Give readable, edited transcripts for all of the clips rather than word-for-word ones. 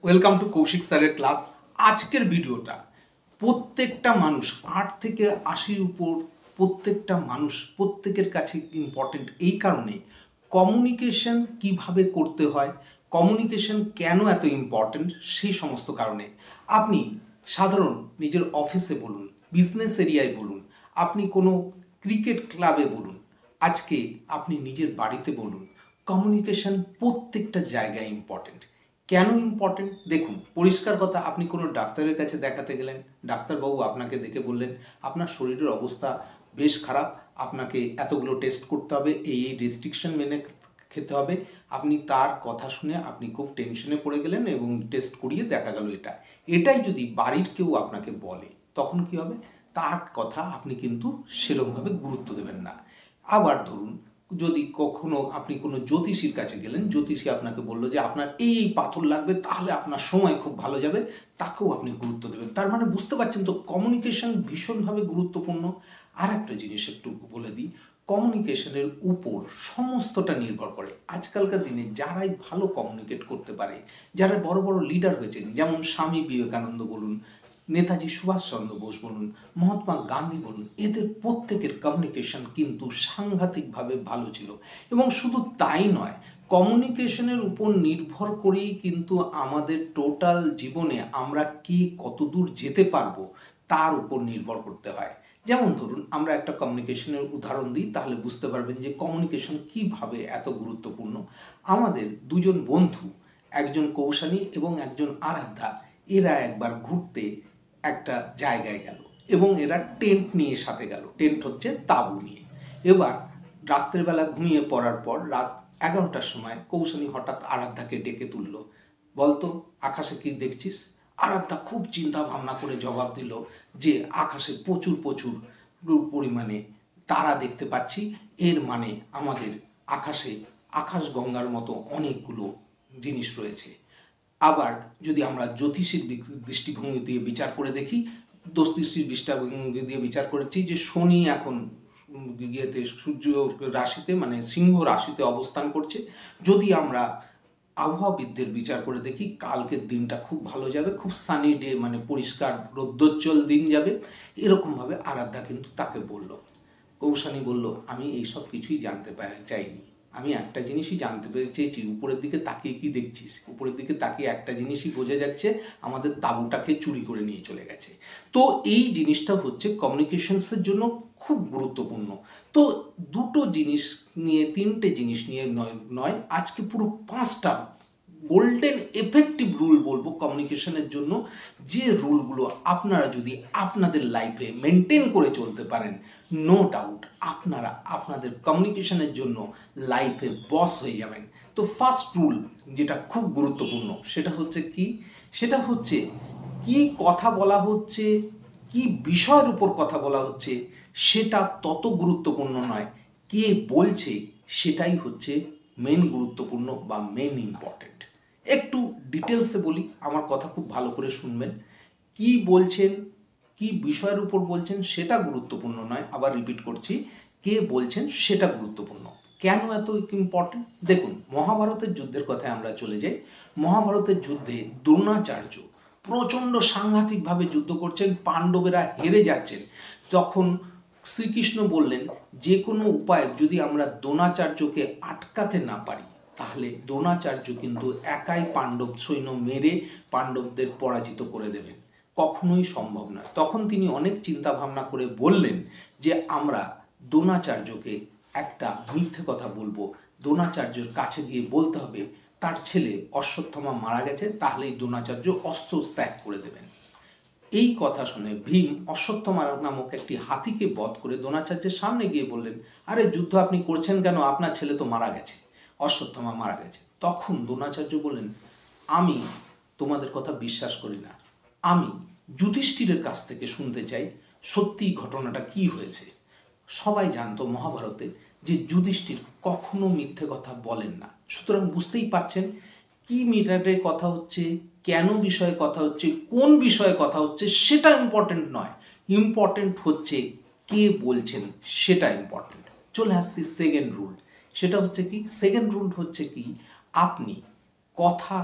Welcome to Kaushik স্যারের class. আজকের ভিডিওটা প্রত্যেকটা মানুষ ৮ থেকে ৮০ উপর প্রত্যেকটা মানুষ প্রত্যেকের কাছে ইম্পর্টেন্ট। এই কারণে কমিউনিকেশন কিভাবে করতে হয়, কমিউনিকেশন কেন এত ইম্পর্টেন্ট, সেই সমস্ত কারণে আপনি সাধারণ নিজের অফিসে বলুন, বিজনেস এরিয়ায় বলুন, আপনি কোনো ক্রিকেট ক্লাবে বলুন, আজকে আপনি নিজের বাড়িতে বলুন, কমিউনিকেশন প্রত্যেকটা জায়গায় ইম্পর্টেন্ট। কেন ইম্পর্টেন্ট দেখুন, পরিষ্কার কথা, আপনি কোনো ডাক্তারের কাছে দেখাতে গেলেন, ডাক্তারবাবু আপনাকে দেখে বললেন আপনার শরীরের অবস্থা বেশ খারাপ, আপনাকে এতগুলো টেস্ট করতে হবে, এই রেস্ট্রিকশন মেনে খেতে হবে। আপনি তার কথা শুনে আপনি খুব টেনশনে পড়ে গেলেন এবং টেস্ট করিয়ে দেখা গেল এটাই যদি বাড়ির কেউ আপনাকে বলে, তখন কি হবে? তার কথা আপনি কিন্তু সেরকমভাবে গুরুত্ব দেবেন না। আবার ধরুন, যদি কখনো আপনি কোনো জ্যোতিষীর কাছে গেলেন, জ্যোতিষী আপনাকে বললো যে আপনার এই পাথর লাগবে, তাহলে আপনার সময় খুব ভালো যাবে, তাকেও আপনি গুরুত্ব দেবেন। তার মানে বুঝতে পারছেন তো, কমিউনিকেশন ভীষণভাবে গুরুত্বপূর্ণ। আর একটা জিনিস একটু বলে দিই, কমিউনিকেশনের উপর সমস্তটা নির্ভর করে। আজকালকার দিনে যারাই ভালো কমিউনিকেট করতে পারে, যারা বড় বড় লিডার হয়েছেন, যেমন স্বামী বিবেকানন্দ বলুন, নেতাজি সুভাষচন্দ্র বোস বলুন, মহাত্মা গান্ধী বলুন, এদের প্রত্যেকের কমিউনিকেশন কিন্তু সাংঘাতিকভাবে ভালো ছিল। এবং শুধু তাই নয়, কমিউনিকেশনের উপর নির্ভর করেই কিন্তু আমাদের টোটাল জীবনে আমরা কি কতদূর যেতে পারবো তার উপর নির্ভর করতে হয়। যেমন ধরুন, আমরা একটা কমিউনিকেশনের উদাহরণ দিই, তাহলে বুঝতে পারবেন যে কমিউনিকেশন কিভাবে এত গুরুত্বপূর্ণ। আমাদের দুজন বন্ধু, একজন কৌশানী এবং একজন আরাধ্যা, এরা একবার ঘুরতে একটা জায়গায় গেল এবং এরা টেন্ট নিয়ে সাথে গেল। টেন্ট হচ্ছে তাঁবু নিয়ে। এবার রাত্রেবেলা ঘুমিয়ে পড়ার পর রাত 11টার সময় কৌশানী হঠাৎ আরাধ্যাকে ডেকে তুলল, বলতো আকাশে কি দেখছিস? আরাধ্যা খুব চিন্তা ভাবনা করে জবাব দিল যে আকাশে প্রচুর প্রচুর পরিমাণে তারা দেখতে পাচ্ছি, এর মানে আমাদের আকাশে আকাশগঙ্গার মতো অনেকগুলো জিনিস রয়েছে। আবার যদি আমরা জ্যোতিষীর দৃষ্টিভঙ্গি দিয়ে বিচার করে দেখি, জ্যোতিষীর দৃষ্টিভঙ্গি দিয়ে বিচার করেছি যে শনি এখন ইয়েতে সূর্য রাশিতে, মানে সিংহ রাশিতে অবস্থান করছে। যদি আমরা আবহাওয়াবিদদের বিচার করে দেখি, কালকের দিনটা খুব ভালো যাবে, খুব সানি ডে, মানে পরিষ্কার রৌদ্রোজ্জ্বল দিন যাবে। এরকমভাবে আরাধ্যা কিন্তু তাকে বলল। কৌশানী বলল, আমি এইসব কিছুই জানতে চাইনি, আমি একটা জিনিসই জানতে চেয়েছি, উপরের দিকে তাকিয়ে কি দেখছিস? উপরের দিকে তাকিয়ে একটা জিনিসই বোঝা যাচ্ছে, আমাদের তাঁবুটাকে চুরি করে নিয়ে চলে গেছে। তো এই জিনিসটা হচ্ছে কমিউনিকেশনসের জন্য খুব গুরুত্বপূর্ণ। তো দুটো জিনিস নিয়ে, তিনটে জিনিস নিয়ে নয়, আজকে পুরো 5টা গোল্ডেন এফেক্টিভ রুল বলবো কমিউনিকেশনের জন্য, যে রুলগুলো আপনারা যদি আপনাদের লাইফে মেনটেন করে চলতে পারেন, নো ডাউট আপনারা আপনাদের কমিউনিকেশনের জন্য লাইফে বস হয়ে যাবেন। তো ফার্স্ট রুল যেটা খুব গুরুত্বপূর্ণ, সেটা হচ্ছে কি? সেটা হচ্ছে কি কথা বলা হচ্ছে, কি বিষয়ের উপর কথা বলা হচ্ছে, সেটা তত গুরুত্বপূর্ণ নয়, কে বলছে সেটাই হচ্ছে মেন গুরুত্বপূর্ণ বা মেন ইম্পর্টেন্ট। একটু ডিটেলসে বলি, আমার কথা খুব ভালো করে শুনবেন। কি বলছেন, কি বিষয়ের উপর বলছেন সেটা গুরুত্বপূর্ণ নয়, আবার রিপিট করছি, কে বলছেন সেটা গুরুত্বপূর্ণ। কেন এত ইম্পর্টেন্ট দেখুন, মহাভারতের যুদ্ধের কথায় আমরা চলে যাই। মহাভারতের যুদ্ধে দ্রোণাচার্য প্রচণ্ড সাংঘাতিকভাবে যুদ্ধ করছেন, পাণ্ডবেরা হেরে যাচ্ছেন। তখন শ্রীকৃষ্ণ বললেন, যে কোনো উপায়ে যদি আমরা দ্রোণাচার্যকে আটকাতে না পারি, তাহলে দ্রোণাচার্য কিন্তু একাই পাণ্ডব সৈন্য মেরে পাণ্ডবদের পরাজিত করে দেবেন, কখনোই সম্ভব নয়। তখন তিনি অনেক চিন্তা ভাবনা করে বললেন যে আমরা দ্রোণাচার্যকে একটা মিথ্যে কথা বলবো, দ্রোণাচার্যের কাছে গিয়ে বলতে হবে তার ছেলে অশ্বত্থামা মারা গেছে, তাহলেই দ্রোণাচার্য অস্ত্র ত্যাগ করে দেবেন। এই কথা শুনে ভীম অশ্বত্থামা নামক একটি হাতিকে বধ করে দ্রোণাচার্যের সামনে গিয়ে বললেন, আরে যুদ্ধ আপনি করছেন কেন? আপনার ছেলে তো মারা গেছে, অশ্বত্থামা মারা গেছে। তখন দ্রোণাচার্য বললেন, আমি তোমাদের কথা বিশ্বাস করি না, আমি যুধিষ্ঠিরের কাছ থেকে শুনতে চাই সত্যি ঘটনাটা কি হয়েছে। সবাই জানতো মহাভারতে যে যুধিষ্ঠির কখনো মিথ্যে কথা বলেন না। সুতরাং বুঝতেই পারছেন কি মিটারের কথা হচ্ছে, কেন বিষয়ে কথা হচ্ছে, কোন বিষয়ে কথা হচ্ছে সেটা ইম্পর্টেন্ট নয়, ইম্পর্টেন্ট হচ্ছে কে বলছেন সেটা ইম্পর্টেন্ট। চলে আসছি সেকেন্ড রুল। সেটা হচ্ছে কি? সেকেন্ড রুল হচ্ছে কি, আপনি কথা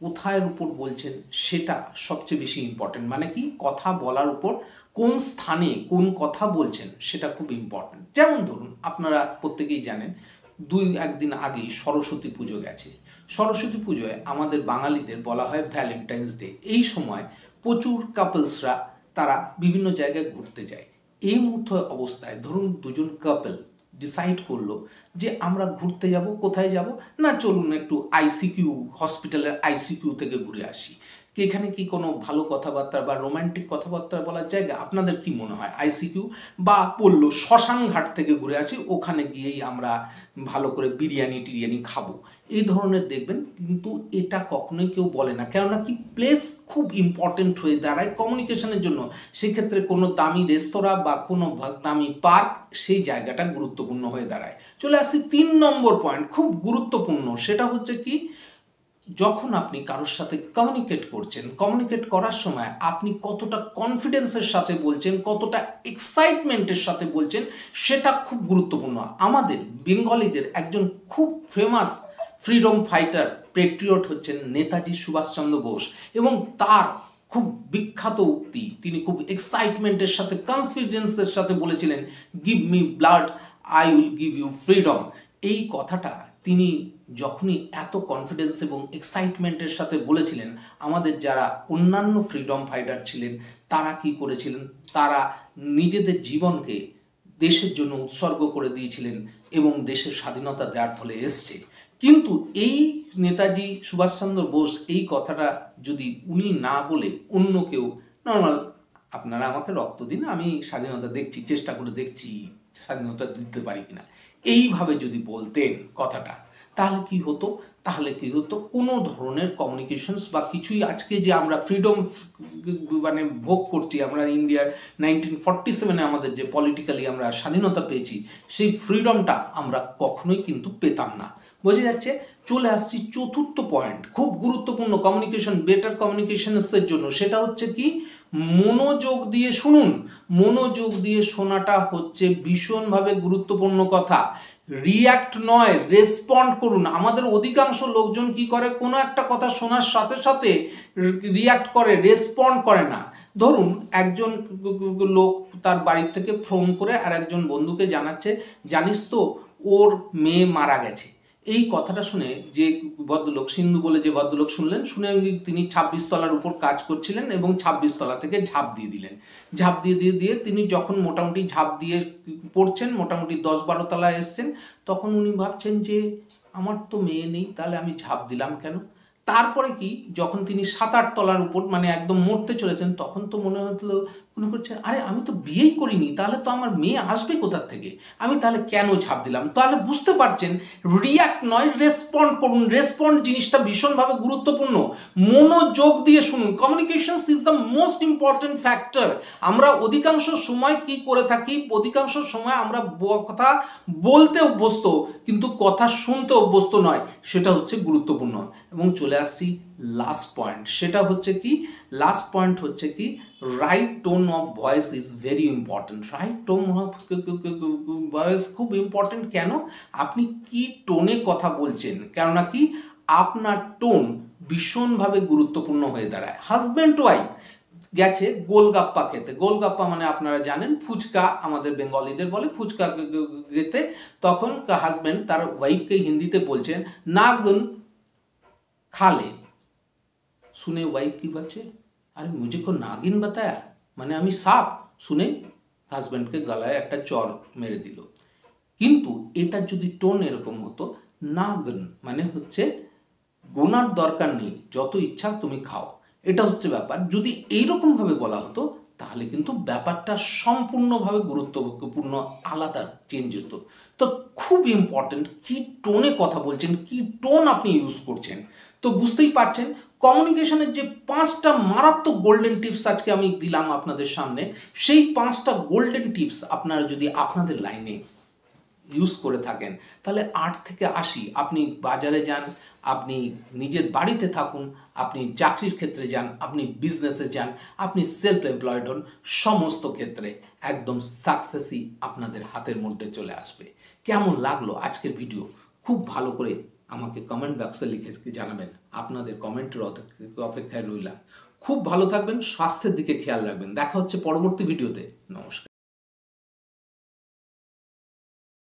কোথায়ের উপর বলছেন সেটা সবচেয়ে বেশি ইম্পর্টেন্ট। মানে কি, কথা বলার উপর কোন স্থানে কোন কথা বলছেন সেটা খুব ইম্পর্টেন্ট। যেমন ধরুন, আপনারা প্রত্যেকেই জানেন 1 দিন আগেই সরস্বতী পুজো গেছে। সরস্বতী পুজোয় আমাদের বাঙালিদের বলা হয় ভ্যালেন্টাইন্স ডে। এই সময় প্রচুর কাপলসরা তারা বিভিন্ন জায়গায় ঘুরতে যায়। এই মুহূর্তে অবস্থায় ধরুন দুজন কাপল ডিসাইড করলো যে আমরা ঘুরতে যাব। কোথায় যাব না, চলুন একটু আইসিকিউ হসপিটালের আইসিকিউ থেকে ঘুরে আসি। কি এখানে কি কোনো ভালো কথাবার্তা বা রোমান্টিক কথাবার্তা বলার জায়গা? আপনাদের কি মনে হয়? আইসিকিউ বা বললো শ্মশান ঘাট থেকে ঘুরে আসি, ওখানে গিয়েই আমরা ভালো করে বিরিয়ানি টিরিয়ানি খাবো, এই ধরনের দেখবেন। কিন্তু এটা কখনোই কেউ বলে না, কেননা কি প্লেস খুব ইম্পর্টেন্ট হয়ে দাঁড়ায় কমিউনিকেশনের জন্য। সেক্ষেত্রে কোনো দামি রেস্তোরাঁ বা কোনো দামি পার্ক, সেই জায়গাটা গুরুত্বপূর্ণ হয়ে দাঁড়ায়। চলে আসি 3 নম্বর পয়েন্ট, খুব গুরুত্বপূর্ণ। সেটা হচ্ছে কি, যখন আপনি কারোর সাথে কমিউনিকেট করছেন, কমিউনিকেট করার সময় আপনি কতটা কনফিডেন্সের সাথে বলছেন, কতটা এক্সাইটমেন্টের সাথে বলছেন, সেটা খুব গুরুত্বপূর্ণ। আমাদের বেঙ্গলিদের একজন খুব ফেমাস ফ্রিডম ফাইটার পেট্রিয়ট হচ্ছেন নেতাজি সুভাষচন্দ্র বোস, এবং তার খুব বিখ্যাত উক্তি, তিনি খুব এক্সাইটমেন্টের সাথে কনফিডেন্সের সাথে বলেছিলেন, give me blood, I will give you freedom. এই কথাটা তিনি যখনই এত কনফিডেন্স এবং এক্সাইটমেন্টের সাথে বলেছিলেন, আমাদের যারা অন্যান্য ফ্রিডম ফাইটার ছিলেন তারা কি করেছিলেন, তারা নিজেদের জীবনকে দেশের জন্য উৎসর্গ করে দিয়েছিলেন এবং দেশের স্বাধীনতা দেওয়ার ফলে এসছে। কিন্তু এই নেতাজি সুভাষচন্দ্র বোস এই কথাটা যদি উনি না বলে অন্য কেউ, নর্মাল আপনারা আমাকে রক্ত দিন, আমি স্বাধীনতা দেখছি, চেষ্টা করে দেখছি স্বাধীনতা দিতে পারি কিনা, এইভাবে যদি বলতেন কথাটা, তাহলে কি হতো? তাহলে কি হতো, কোনো ধরনের কমিউনিকেশনস বা কিছুই, আজকে যে আমরা ফ্রিডম মানে ভোগ করছি, আমরা ইন্ডিয়ার 1947-এ আমাদের যে পলিটিক্যালি আমরা স্বাধীনতা পেয়েছি, সেই ফ্রিডমটা আমরা কখনোই কিন্তু পেতাম না। বোঝা যাচ্ছে? চলে আসছি 4র্থ পয়েন্ট, খুব গুরুত্বপূর্ণ কমিউনিকেশন, বেটার কমিউনিকেশনসের জন্য। সেটা হচ্ছে কি, মনোযোগ দিয়ে শুনুন। মনোযোগ দিয়ে শোনাটা হচ্ছে ভীষণভাবে গুরুত্বপূর্ণ কথা। রিয়্যাক্ট নয়, রেসপন্ড করুন। আমাদের অধিকাংশ লোকজন কি করে, কোনো একটা কথা শোনার সাথে সাথে রিয়্যাক্ট করে, রেসপন্ড করে না। ধরুন একজন লোক তার বাড়ি থেকে ফোন করে আর একজন বন্ধুকে জানাচ্ছে, জানিস তো ওর মেয়ে মারা গেছে। এই কথাটা শুনে যে ভদ্রলোক, সিন্ধু বলে যে ভদ্রলোক শুনলেন, শুনে তিনি 26 তলার উপর কাজ করছিলেন এবং 26 তলা থেকে ঝাঁপ দিয়ে দিলেন। ঝাঁপ দিয়ে তিনি যখন মোটামুটি ঝাঁপ দিয়ে পড়ছেন, মোটামুটি 10-12 তলায় এসছেন, তখন উনি ভাবছেন যে আমার তো মেয়ে নেই, তাহলে আমি ঝাঁপ দিলাম কেন? তারপরে কি, যখন তিনি 7-8 তলার উপর মানে একদম মরতে চলেছেন, তখন তো মনে করছে, আরে আমি তো বিয়েই করিনি, তাহলে তো আমার মেয়ে আসবে কোথার থেকে, আমি তাহলে কেন ঝাঁপ দিলাম? তাহলে বুঝতে পারছেন, রিয়্যাক্ট নয়, রেসপন্ড করুন। রেসপন্ড জিনিসটা ভীষণভাবে গুরুত্বপূর্ণ। মনোযোগ দিয়ে শুনুন। Communications is the most important factor. আমরা অধিকাংশ সময় কি করে থাকি, অধিকাংশ সময় আমরা কথা বলতে অভ্যস্ত, কিন্তু কথা শুনতে অভ্যস্ত নয়। সেটা হচ্ছে গুরুত্বপূর্ণ। এবং চলে আসছি লাস্ট পয়েন্ট, সেটা হচ্ছে কি, লাস্ট পয়েন্ট হচ্ছে কি, right tone of voice is very important. Right tone of voice খুব ইম্পর্টেন্ট। কেন? আপনি কি টোনে কথা বলছেন, কেননা কি আপনার টোন ভীষণভাবে গুরুত্বপূর্ণ হয়ে দাঁড়ায়। হাজব্যান্ড ওয়াইফ গেছে গোলগাপ্পা খেতে, গোলগাপ্পা মানে আপনারা জানেন ফুচকা, আমাদের বেঙ্গলিদের বলে ফুচকা খেতে। তখন হাজব্যান্ড তার ওয়াইফকে হিন্দিতে বলছেন, নাগুন খালে। শুনে ওয়াইফ কি বলছে, আরে মুঝে কো নাগিন বাতায়া, মানে আমি সাপ। শুনে হাজব্যান্ডকে গলায় একটা চর মেরে দিল। কিন্তু এটা যদি টোন এরকম হতো, নাগন মানে হচ্ছে গোনার দরকার নেই, যত ইচ্ছা তুমি খাও, এটা হচ্ছে ব্যাপার। যদি এইরকমভাবে বলা হতো, তাহলে কিন্তু ব্যাপারটা সম্পূর্ণভাবে গুরুত্বপূর্ণ আলাদা চেঞ্জ হতো। তো খুব ইম্পর্টেন্ট কি টোনে কথা বলছেন, কি টোন আপনি ইউজ করছেন। তো বুঝতেই পারছেন, কমিউনিকেশনের যে 5টা মারাত্মক গোল্ডেন টিপস আজকে আমি দিলাম আপনাদের সামনে, সেই 5টা গোল্ডেন টিপস আপনারা যদি আপনাদের লাইনে ইউজ করে থাকেন, তাহলে 8 থেকে 80 আপনি বাজারে যান, আপনি নিজের বাড়িতে থাকুন, আপনি চাকরির ক্ষেত্রে যান, আপনি বিজনেসে যান, আপনি সেলফ এমপ্লয়েড হন, সমস্ত ক্ষেত্রে একদম সাকসেসই আপনাদের হাতের মধ্যে চলে আসবে। কেমন লাগলো আজকের ভিডিও? খুব ভালো করে আমাকে কমেন্ট বক্সে লিখে জানাবেন। আপনাদের কমেন্টের অপেক্ষায় রইলাম। খুব ভালো থাকবেন, স্বাস্থ্যের দিকে খেয়াল রাখবেন। দেখা হচ্ছে পরবর্তী ভিডিওতে। নমস্কার।